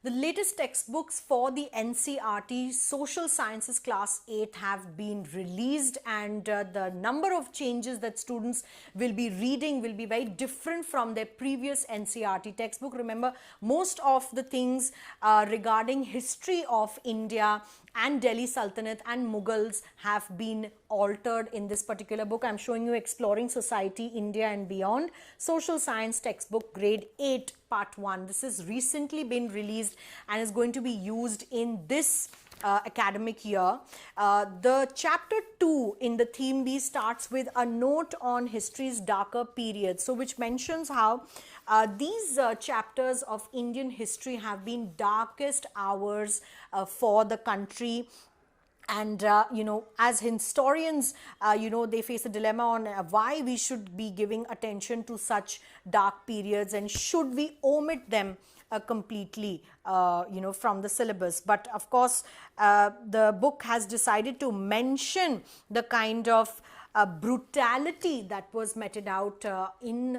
The latest textbooks for the NCERT Social Sciences Class 8 have been released, and the number of changes that students will be reading will be very different from their previous NCERT textbook. Remember, most of the things regarding history of India and Delhi Sultanate and Mughals have been altered in this particular book. I'm showing you Exploring Society, India and Beyond, Social Science Textbook, Grade 8, Part 1. This has recently been released and is going to be used in this academic year. The chapter 2 in the theme B starts with a note on history's darker period, so which mentions how these chapters of Indian history have been darkest hours for the country. And as historians, they face a dilemma on why we should be giving attention to such dark periods, and should we omit them completely from the syllabus. But of course, the book has decided to mention the kind of brutality that was meted out in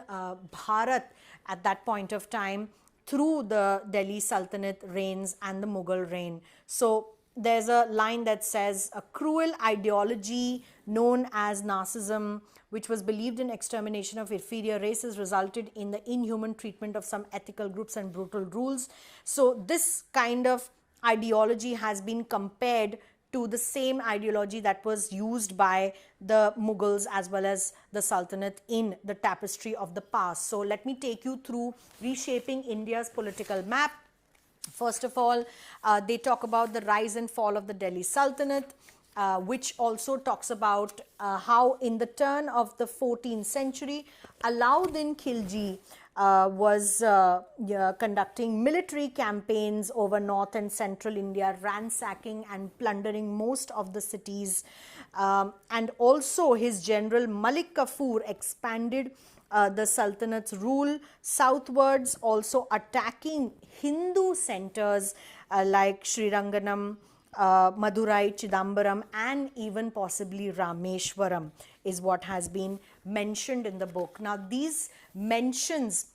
Bharat at that point of time through the Delhi Sultanate reigns and the Mughal reign. So there's a line that says, a cruel ideology known as narcissism, which was believed in extermination of inferior races, resulted in the inhuman treatment of some ethical groups and brutal rules. So this kind of ideology has been compared to the same ideology that was used by the Mughals as well as the Sultanate in the tapestry of the past. So let me take you through reshaping India's political map. First of all, they talk about the rise and fall of the Delhi Sultanate, which also talks about how in the turn of the 14th century, Alauddin Khilji was conducting military campaigns over north and central India, ransacking and plundering most of the cities. And also his general Malik Kafur expanded the Sultanate's rule southwards, also attacking Hindu centers like Sriranganam, Madurai, Chidambaram, and even possibly Rameshwaram is what has been mentioned in the book. Now, these mentions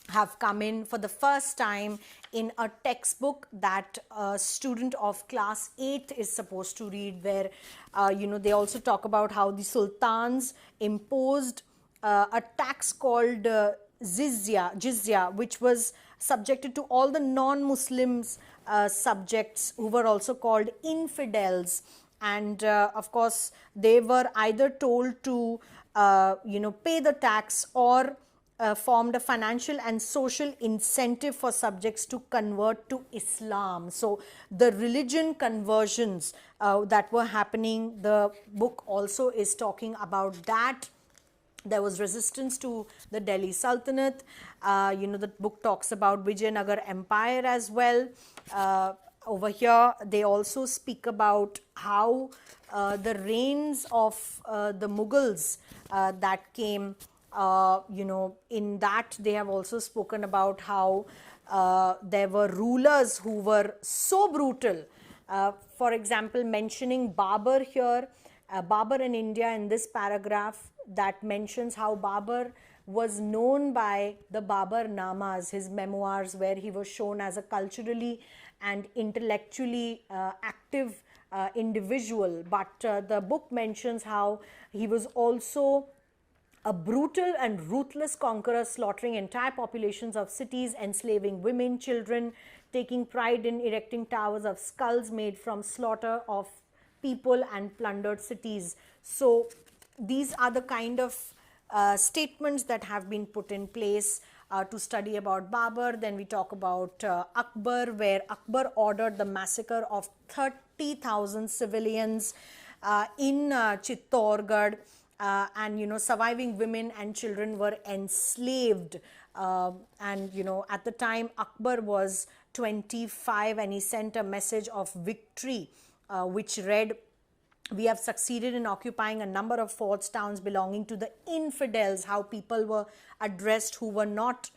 have come in for the first time in a textbook that a student of class 8 is supposed to read, where they also talk about how the sultans imposed a tax called Jizya, which was subjected to all the non-Muslims subjects who were also called infidels. And of course, they were either told to pay the tax, or formed a financial and social incentive for subjects to convert to Islam. So the religion conversions that were happening, the book also is talking about that. There was resistance to the Delhi Sultanate. The book talks about Vijayanagar Empire as well. Over here, they also speak about how the reigns of the Mughals that came, in that they have also spoken about how there were rulers who were so brutal. For example, mentioning Babar here, Babar in India in this paragraph, that mentions how Babar was known by the Babar Namas, his memoirs, where he was shown as a culturally and intellectually active individual. But the book mentions how he was also a brutal and ruthless conqueror, slaughtering entire populations of cities, enslaving women, children, taking pride in erecting towers of skulls made from slaughter of people and plundered cities. So these are the kind of statements that have been put in place to study about Babar. Then we talk about Akbar, where Akbar ordered the massacre of 30,000 civilians in Chittorgarh, and surviving women and children were enslaved. And at the time Akbar was 25, and he sent a message of victory which read, "We have succeeded in occupying a number of forts, towns belonging to the infidels," how people were addressed who were not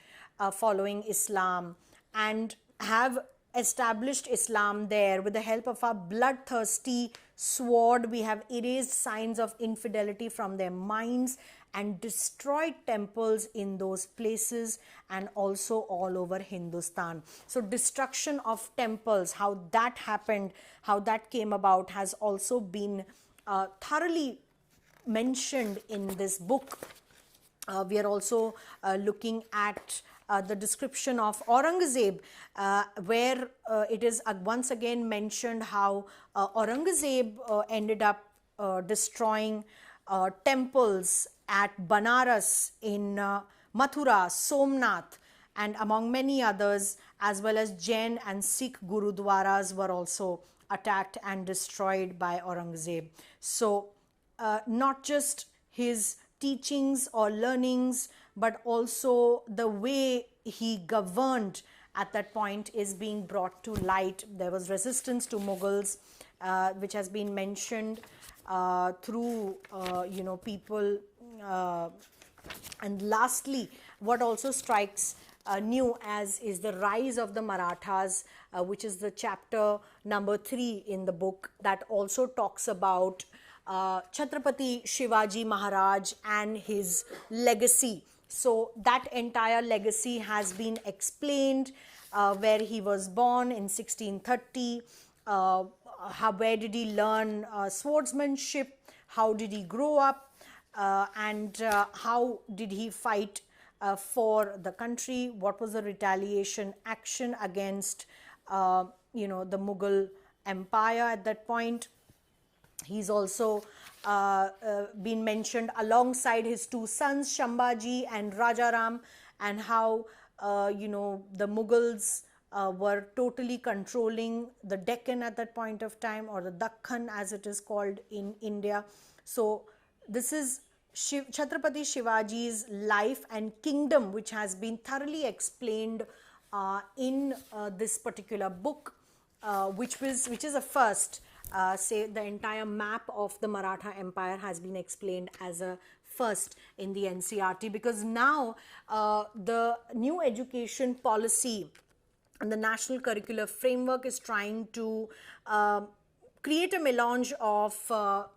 following Islam, "and have established Islam there. With the help of our bloodthirsty sword, we have erased signs of infidelity from their minds and destroyed temples in those places and also all over Hindustan. So destruction of temples, how that happened, how that came about, has also been thoroughly mentioned in this book. We are also looking at the description of Aurangzeb, where it is once again mentioned how Aurangzeb ended up destroying temples at Banaras, in Mathura, Somnath, and among many others, as well as Jain and Sikh Gurudwaras were also attacked and destroyed by Aurangzeb. So not just his teachings or learnings, but also the way he governed at that point is being brought to light. There was resistance to Mughals, which has been mentioned through people. And lastly, what also strikes new as is the rise of the Marathas, which is the chapter number 3 in the book, that also talks about Chhatrapati Shivaji Maharaj and his legacy. So that entire legacy has been explained, where he was born in 1630, where did he learn swordsmanship, how did he grow up, and how did he fight for the country, what was the retaliation action against the Mughal Empire at that point. He's also been mentioned alongside his 2 sons, Shambhaji and Rajaram, and how the Mughals were totally controlling the Deccan at that point of time, or the Dakhan as it is called in India. So this is Chhatrapati Shivaji's life and kingdom, which has been thoroughly explained in this particular book, which is a first. Say the entire map of the Maratha Empire has been explained as a first in the NCERT, because now the new education policy and the national curricular framework is trying to create a melange of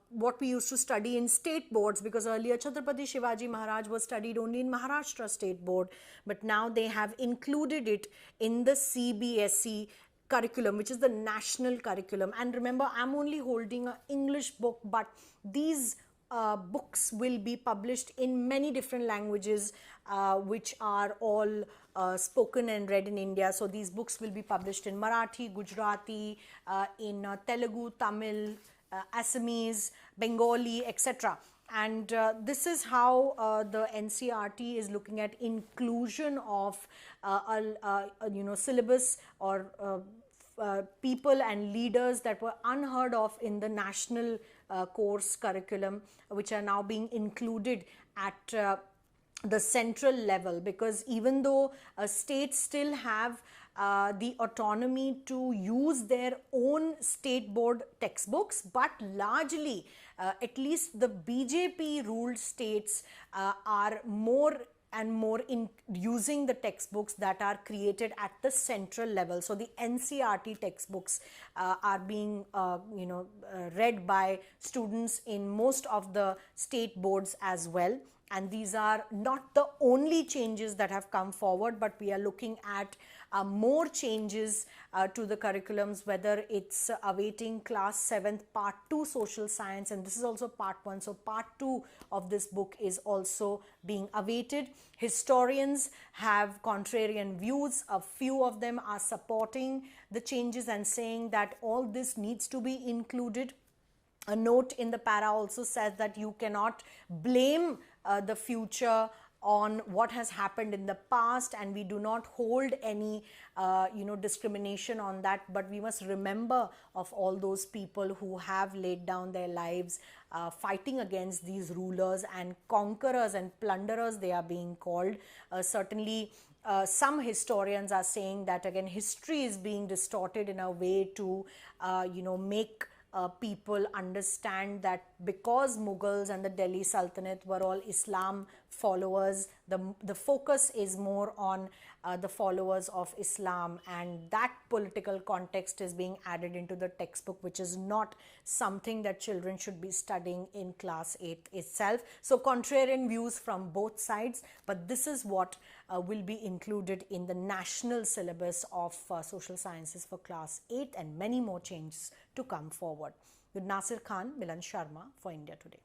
what we used to study in state boards, because earlier Chhatrapati Shivaji Maharaj was studied only in Maharashtra State Board, but now they have included it in the CBSE curriculum, which is the national curriculum. And remember, I'm only holding an English book, but these books will be published in many different languages, which are all spoken and read in India. So these books will be published in Marathi, Gujarati, in Telugu, Tamil, Assamese, Bengali, etc. And this is how the NCERT is looking at inclusion of syllabus or people and leaders that were unheard of in the national course curriculum, which are now being included at the central level, because even though states still have the autonomy to use their own state board textbooks, but largely at least the BJP ruled states are more and more in using the textbooks that are created at the central level. So the NCERT textbooks are being read by students in most of the state boards as well. And these are not the only changes that have come forward, but we are looking at more changes to the curriculums, whether it's awaiting class 7th part 2 social science, and this is also part 1. So part 2 of this book is also being awaited. Historians have contrarian views. A few of them are supporting the changes and saying that all this needs to be included. A note in the para also says that you cannot blame the future on what has happened in the past, and we do not hold any discrimination on that, but we must remember of all those people who have laid down their lives fighting against these rulers and conquerors and plunderers, they are being called. Certainly some historians are saying that again history is being distorted in a way to make people understand that because Mughals and the Delhi Sultanate were all Islam followers. The focus is more on the followers of Islam, and that political context is being added into the textbook, which is not something that children should be studying in class 8 itself. So contrarian views from both sides, but this is what will be included in the national syllabus of social sciences for class 8, and many more changes to come forward. With Nasir Khan, Milan Sharma for India Today.